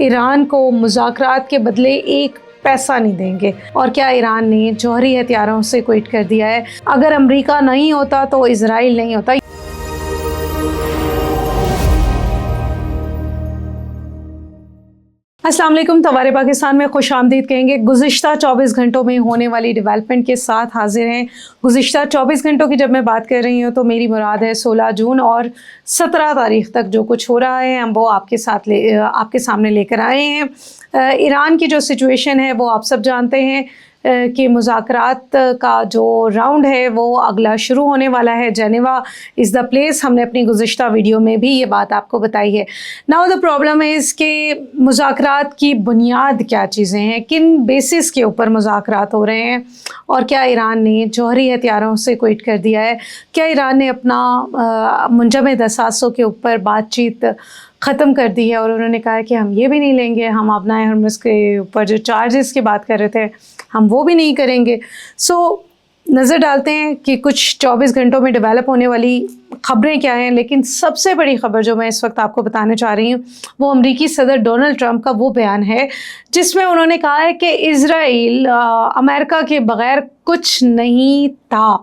ایران کو مذاکرات کے بدلے ایک پیسہ نہیں دیں گے. اور کیا ایران نے جوہری ہتھیاروں سے کوئٹ کر دیا ہے؟ اگر امریکہ نہیں ہوتا تو اسرائیل نہیں ہوتا. السلام علیکم. توارے پاکستان میں خوش آمدید کہیں گے. گزشتہ 24 گھنٹوں میں ہونے والی ڈیولپمنٹ کے ساتھ حاضر ہیں. گزشتہ 24 گھنٹوں کی جب میں بات کر رہی ہوں تو میری مراد ہے 16 جون اور 17 تاریخ تک جو کچھ ہو رہا ہے ہم وہ آپ کے سامنے لے کر آئے ہیں. ایران کی جو سچویشن ہے وہ آپ سب جانتے ہیں کہ مذاکرات کا جو راؤنڈ ہے وہ اگلا شروع ہونے والا ہے. Geneva is the place. ہم نے اپنی گزشتہ ویڈیو میں بھی یہ بات آپ کو بتائی ہے. ناؤ دا پرابلم از کہ مذاکرات کی بنیاد کیا چیزیں ہیں، کن بیسس کے اوپر مذاکرات ہو رہے ہیں، اور کیا ایران نے جوہری ہتھیاروں سے کوئٹ کر دیا ہے؟ کیا ایران نے اپنا منجمد اثاثوں کے اوپر بات چیت ختم کر دی ہے اور انہوں نے کہا کہ ہم یہ بھی نہیں لیں گے، ہم ابنائے ہرمز کے اوپر جو چارجز کی بات کر رہے تھے ہم وہ بھی نہیں کریں گے. نظر ڈالتے ہیں کہ کچھ 24 گھنٹوں میں ڈیولپ ہونے والی خبریں کیا ہیں. لیکن سب سے بڑی خبر جو میں اس وقت آپ کو بتانے چاہ رہی ہوں وہ امریکی صدر ڈونلڈ ٹرمپ کا وہ بیان ہے جس میں انہوں نے کہا ہے کہ اسرائیل امریکہ کے بغیر کچھ نہیں تھا.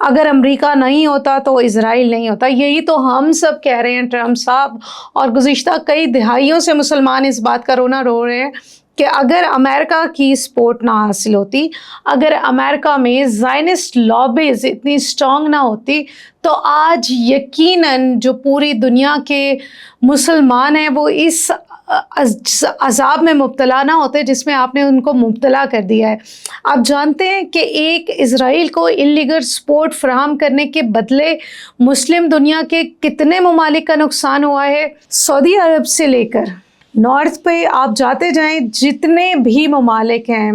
اگر امریکہ نہیں ہوتا تو اسرائیل نہیں ہوتا. یہی تو ہم سب کہہ رہے ہیں ٹرمپ صاحب، اور گزشتہ کئی دہائیوں سے مسلمان اس بات کا رونا رو رہے ہیں کہ اگر امریکہ کی سپورٹ نہ حاصل ہوتی، اگر امریکہ میں زائنسٹ لابیز اتنی اسٹرانگ نہ ہوتی تو آج یقیناً جو پوری دنیا کے مسلمان ہیں وہ اس عذاب میں مبتلا نہ ہوتے جس میں آپ نے ان کو مبتلا کر دیا ہے. آپ جانتے ہیں کہ ایک اسرائیل کو انلیگل سپورٹ فراہم کرنے کے بدلے مسلم دنیا کے کتنے ممالک کا نقصان ہوا ہے؟ سعودی عرب سے لے کر نارتھ پہ آپ جاتے جائیں، جتنے بھی ممالک ہیں،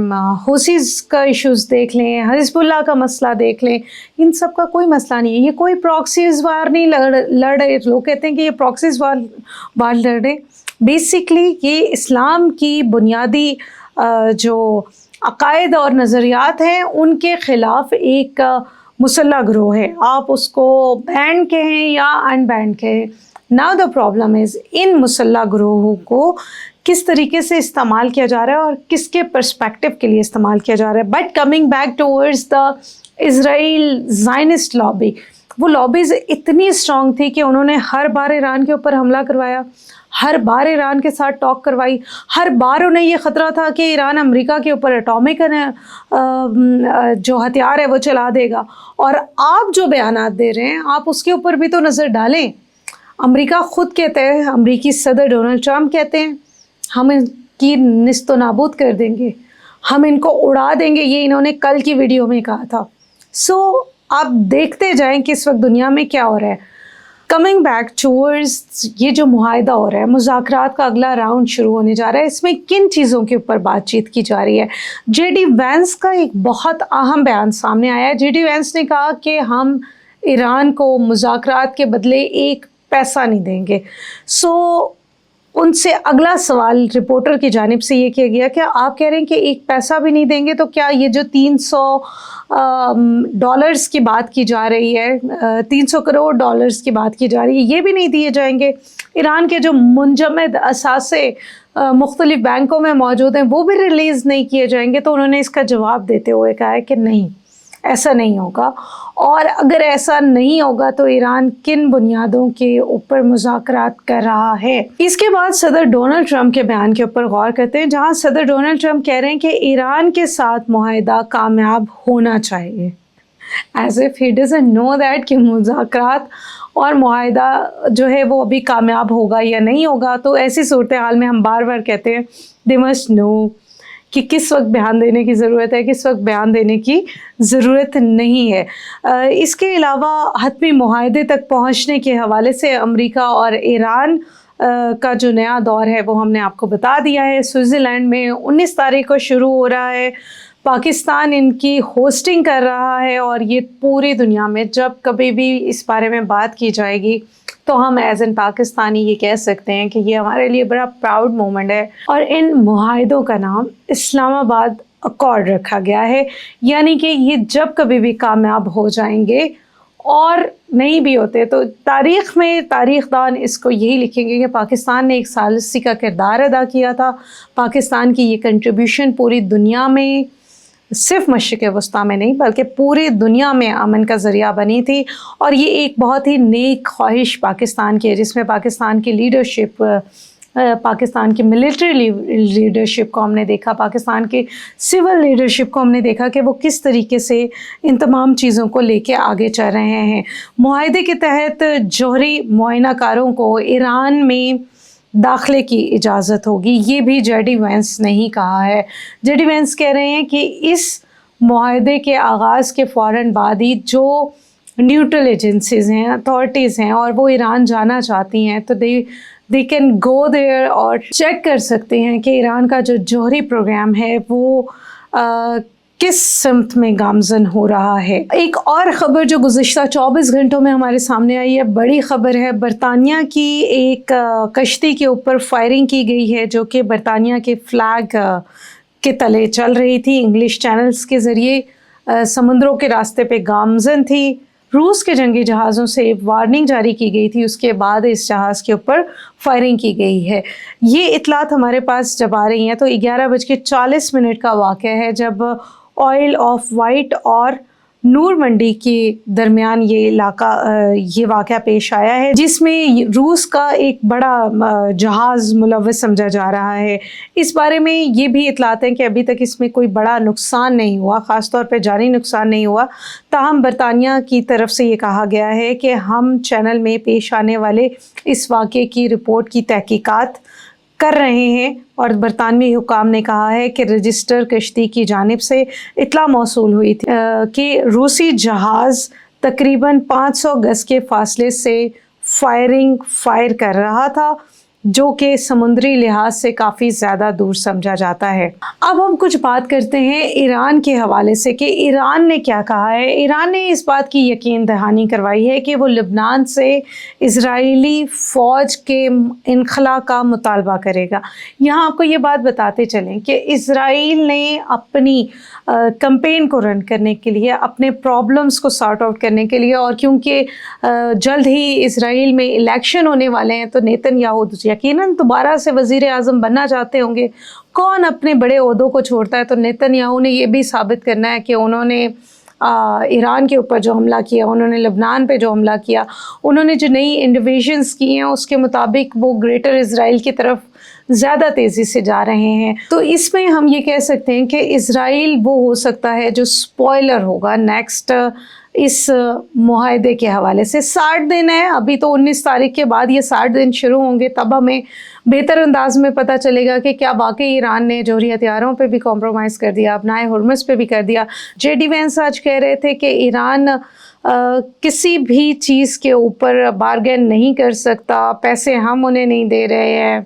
حوثیز کا ایشوز دیکھ لیں، حزب اللہ کا مسئلہ دیکھ لیں، ان سب کا کوئی مسئلہ نہیں ہے. یہ کوئی پراکسیز وار نہیں لڑ رہے. لوگ کہتے ہیں کہ یہ پراکسیز وار لڑ رہے. بیسکلی یہ اسلام کی بنیادی جو عقائد اور نظریات ہیں ان کے خلاف ایک مسلح گروہ ہے. آپ اس کو بینڈ کہیں یا ان بینڈ کہیں. Now the problem is ان مسلح گروہوں کو کس طریقے سے استعمال کیا جا رہا ہے اور کس کے پرسپیکٹو کے لیے استعمال کیا جا رہا ہے. But coming back towards the Israel زائنسٹ lobby, وہ لابیز اتنی اسٹرانگ تھی کہ انہوں نے ہر بار ایران کے اوپر حملہ کروایا، ہر بار ایران کے ساتھ ٹاک کروائی، ہر بار انہیں یہ خطرہ تھا کہ ایران امریکہ کے اوپر اٹامک جو ہتھیار ہے وہ چلا دے گا. اور آپ جو بیانات دے رہے ہیں آپ اس کے اوپر بھی تو نظر ڈالیں. امریکہ خود کہتے ہیں، امریکی صدر ڈونلڈ ٹرمپ کہتے ہیں ہم ان کی نیست و نابود کر دیں گے، ہم ان کو اڑا دیں گے. یہ انہوں نے کل کی ویڈیو میں کہا تھا. آپ دیکھتے جائیں کہ اس وقت دنیا میں کیا ہو رہا ہے. کمنگ بیک ٹورڈز یہ جو معاہدہ ہو رہا ہے، مذاکرات کا اگلا راؤنڈ شروع ہونے جا رہا ہے، اس میں کن چیزوں کے اوپر بات چیت کی جا رہی ہے؟ جے ڈی وینس کا ایک بہت اہم بیان سامنے آیا ہے. جے ڈی وینس نے کہا کہ ہم ایران کو مذاکرات کے بدلے ایک پیسہ نہیں دیں گے. ان سے اگلا سوال رپورٹر کی جانب سے یہ کیا گیا کہ آپ کہہ رہے ہیں کہ ایک پیسہ بھی نہیں دیں گے، تو کیا یہ جو $300 کی بات کی جا رہی ہے، $300 کروڑ کی بات کی جا رہی ہے، یہ بھی نہیں دیے جائیں گے؟ ایران کے جو منجمد اثاثے مختلف بینکوں میں موجود ہیں وہ بھی ریلیز نہیں کیے جائیں گے؟ تو انہوں نے اس کا جواب دیتے ہوئے کہا ہے کہ نہیں، ایسا نہیں ہوگا. اور اگر ایسا نہیں ہوگا تو ایران کن بنیادوں کے اوپر مذاکرات کر رہا ہے؟ اس کے بعد صدر ڈونلڈ ٹرمپ کے بیان کے اوپر غور کرتے ہیں، جہاں صدر ڈونلڈ ٹرمپ کہہ رہے ہیں کہ ایران کے ساتھ معاہدہ کامیاب ہونا چاہیے. As if he doesn't know that کہ مذاکرات اور معاہدہ جو ہے وہ ابھی کامیاب ہوگا یا نہیں ہوگا. تو ایسی صورتحال میں ہم بار بار کہتے ہیں دے مسٹ نو کہ کس وقت بیان دینے کی ضرورت ہے، کس وقت بیان دینے کی ضرورت نہیں ہے. اس کے علاوہ حتمی معاہدے تک پہنچنے کے حوالے سے امریکہ اور ایران کا جو نیا دور ہے وہ ہم نے آپ کو بتا دیا ہے. سوئٹزرلینڈ میں 19 تاریخ کو شروع ہو رہا ہے. پاکستان ان کی ہوسٹنگ کر رہا ہے، اور یہ پوری دنیا میں جب کبھی بھی اس بارے میں بات کی جائے گی تو ہم ایز این پاکستانی یہ کہہ سکتے ہیں کہ یہ ہمارے لیے بڑا پراؤڈ مومنٹ ہے. اور ان معاہدوں کا نام اسلام آباد اکارڈ رکھا گیا ہے، یعنی کہ یہ جب کبھی بھی کامیاب ہو جائیں گے اور نہیں بھی ہوتے تو تاریخ میں تاریخ دان اس کو یہی لکھیں گے کہ پاکستان نے ایک ثالثی کا کردار ادا کیا تھا. پاکستان کی یہ کنٹریبیوشن پوری دنیا میں، صرف مشرق وسطیٰ میں نہیں بلکہ پوری دنیا میں امن کا ذریعہ بنی تھی. اور یہ ایک بہت ہی نیک خواہش پاکستان کی ہے، جس میں پاکستان کی لیڈرشپ، پاکستان کی ملٹری لیڈرشپ کو ہم نے دیکھا، پاکستان کی سول لیڈرشپ کو ہم نے دیکھا کہ وہ کس طریقے سے ان تمام چیزوں کو لے کے آگے چل رہے ہیں. معاہدے کے تحت جوہری معائنہ کاروں کو ایران میں داخلے کی اجازت ہوگی. یہ بھی جے ڈی وینس نے ہی کہا ہے. جے ڈی وینس کہہ رہے ہیں کہ اس معاہدے کے آغاز کے فوراً بعد ہی جو نیوٹرل ایجنسیز ہیں، اتھارٹیز ہیں، اور وہ ایران جانا چاہتی ہیں تو they can go there اور چیک کر سکتے ہیں کہ ایران کا جو جوہری پروگرام ہے وہ کس سمت میں گامزن ہو رہا ہے. ایک اور خبر جو گزشتہ 24 گھنٹوں میں ہمارے سامنے آئی ہے، بڑی خبر ہے. برطانیہ کی ایک کشتی کے اوپر فائرنگ کی گئی ہے جو کہ برطانیہ کے فلیگ کے تلے چل رہی تھی، انگلش چینلز کے ذریعے سمندروں کے راستے پہ گامزن تھی. روس کے جنگی جہازوں سے وارننگ جاری کی گئی تھی، اس کے بعد اس جہاز کے اوپر فائرنگ کی گئی ہے. یہ اطلاعات ہمارے پاس جب آ رہی ہیں تو 11:40 کا واقعہ ہے جب آئل آف وائٹ اور نور منڈی کے درمیان یہ واقعہ پیش آیا ہے، جس میں روس کا ایک بڑا جہاز ملوث سمجھا جا رہا ہے. اس بارے میں یہ بھی اطلاعات ہیں کہ ابھی تک اس میں کوئی بڑا نقصان نہیں ہوا، خاص طور پہ جانی نقصان نہیں ہوا. تاہم برطانیہ کی طرف سے یہ کہا گیا ہے کہ ہم چینل میں پیش آنے والے اس واقعے کی رپورٹ کی تحقیقات کر رہے ہیں. اور برطانوی حکام نے کہا ہے کہ رجسٹر کشتی کی جانب سے اطلاع موصول ہوئی تھی کہ روسی جہاز تقریباً 500 گز کے فاصلے سے فائر کر رہا تھا، جو کہ سمندری لحاظ سے کافی زیادہ دور سمجھا جاتا ہے. اب ہم کچھ بات کرتے ہیں ایران کے حوالے سے کہ ایران نے کیا کہا ہے. ایران نے اس بات کی یقین دہانی کروائی ہے کہ وہ لبنان سے اسرائیلی فوج کے انخلاء کا مطالبہ کرے گا. یہاں آپ کو یہ بات بتاتے چلیں کہ اسرائیل نے اپنی کمپین کو رن کرنے کے لیے، اپنے پرابلمز کو سارٹ آؤٹ کرنے کے لیے، اور کیونکہ جلد ہی اسرائیل میں الیکشن ہونے والے ہیں تو نیتن یاہو یقیناً دوبارہ سے وزیر اعظم بننا چاہتے ہوں گے. کون اپنے بڑے عہدوں کو چھوڑتا ہے؟ تو نیتن یاہو نے یہ بھی ثابت کرنا ہے کہ انہوں نے ایران کے اوپر جو حملہ کیا، انہوں نے لبنان پہ جو حملہ کیا، انہوں نے جو نئی انڈیویژنز کی ہیں اس کے مطابق وہ گریٹر اسرائیل کی طرف زیادہ تیزی سے جا رہے ہیں. تو اس میں ہم یہ کہہ سکتے ہیں کہ اسرائیل وہ ہو سکتا ہے جو سپوائلر ہوگا نیکسٹ اس معاہدے کے حوالے سے. 60 دن ہے ابھی، تو 19 تاریخ کے بعد یہ 60 دن شروع ہوں گے، تب ہمیں بہتر انداز میں پتہ چلے گا کہ کیا واقعی ایران نے جوہری ہتھیاروں پہ بھی کمپرومائز کر دیا، اپنائے ہرمز پہ بھی کر دیا. جے ڈی وینس آج کہہ رہے تھے کہ ایران کسی بھی چیز کے اوپر بارگین نہیں کر سکتا، پیسے ہم انہیں نہیں دے رہے ہیں.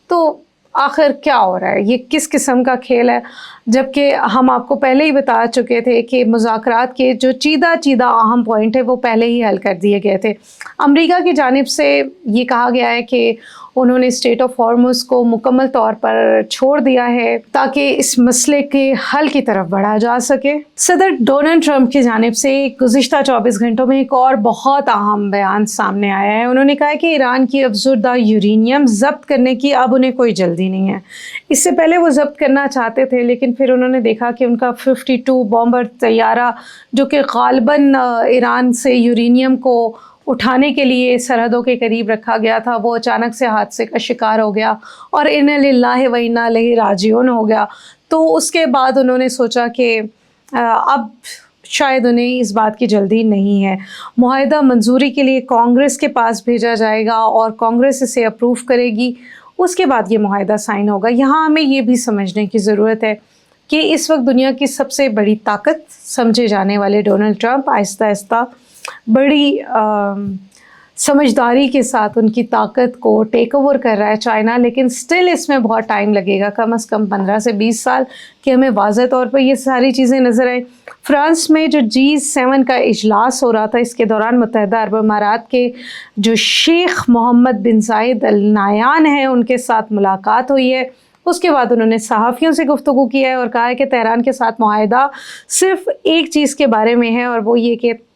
تو آخر کیا ہو رہا ہے؟ یہ کس قسم کا کھیل ہے؟ جبکہ ہم آپ کو پہلے ہی بتا چکے تھے کہ مذاکرات کے جو چیدہ اہم پوائنٹ ہے وہ پہلے ہی حل کر دیے گئے تھے. امریکہ کی جانب سے یہ کہا گیا ہے کہ انہوں نے اسٹریٹ آف ہارمز کو مکمل طور پر چھوڑ دیا ہے تاکہ اس مسئلے کے حل کی طرف بڑھا جا سکے. صدر ڈونلڈ ٹرمپ کی جانب سے گزشتہ 24 گھنٹوں میں ایک اور بہت اہم بیان سامنے آیا ہے. انہوں نے کہا کہ ایران کی افزودہ یورینیم ضبط کرنے کی اب انہیں کوئی جلدی نہیں ہے. اس سے پہلے وہ ضبط کرنا چاہتے تھے، لیکن پھر انہوں نے دیکھا کہ ان کا 52 بامبر طیارہ جو کہ غالباً ایران سے یورینیم کو اٹھانے کے لیے سرحدوں کے قریب رکھا گیا تھا، وہ اچانک سے حادثے کا شکار ہو گیا اور انا للہ و انا الیہ راجعون ہو گیا. تو اس کے بعد انہوں نے سوچا کہ اب شاید انہیں اس بات کی جلدی نہیں ہے. معاہدہ منظوری کے لیے کانگریس کے پاس بھیجا جائے گا اور کانگریس اسے اپروو کرے گی، اس کے بعد یہ معاہدہ سائن ہوگا. یہاں ہمیں یہ بھی سمجھنے کی ضرورت ہے کہ اس وقت دنیا کی سب سے بڑی طاقت سمجھے جانے والے ڈونلڈ ٹرمپ آہستہ آہستہ بڑی سمجھداری کے ساتھ ان کی طاقت کو ٹیک اوور کر رہا ہے چائنا. لیکن سٹل اس میں بہت ٹائم لگے گا، کم از کم 15 سے 20 سال کہ ہمیں واضح طور پر یہ ساری چیزیں نظر آئیں. فرانس میں جو G7 کا اجلاس ہو رہا تھا، اس کے دوران متحدہ عرب امارات کے جو شیخ محمد بن زاید ال نہیان ہیں ان کے ساتھ ملاقات ہوئی ہے. اس کے بعد انہوں نے صحافیوں سے گفتگو کیا ہے اور کہا ہے کہ تہران کے ساتھ معاہدہ صرف ایک چیز کے بارے میں ہے، اور وہ یہ کہ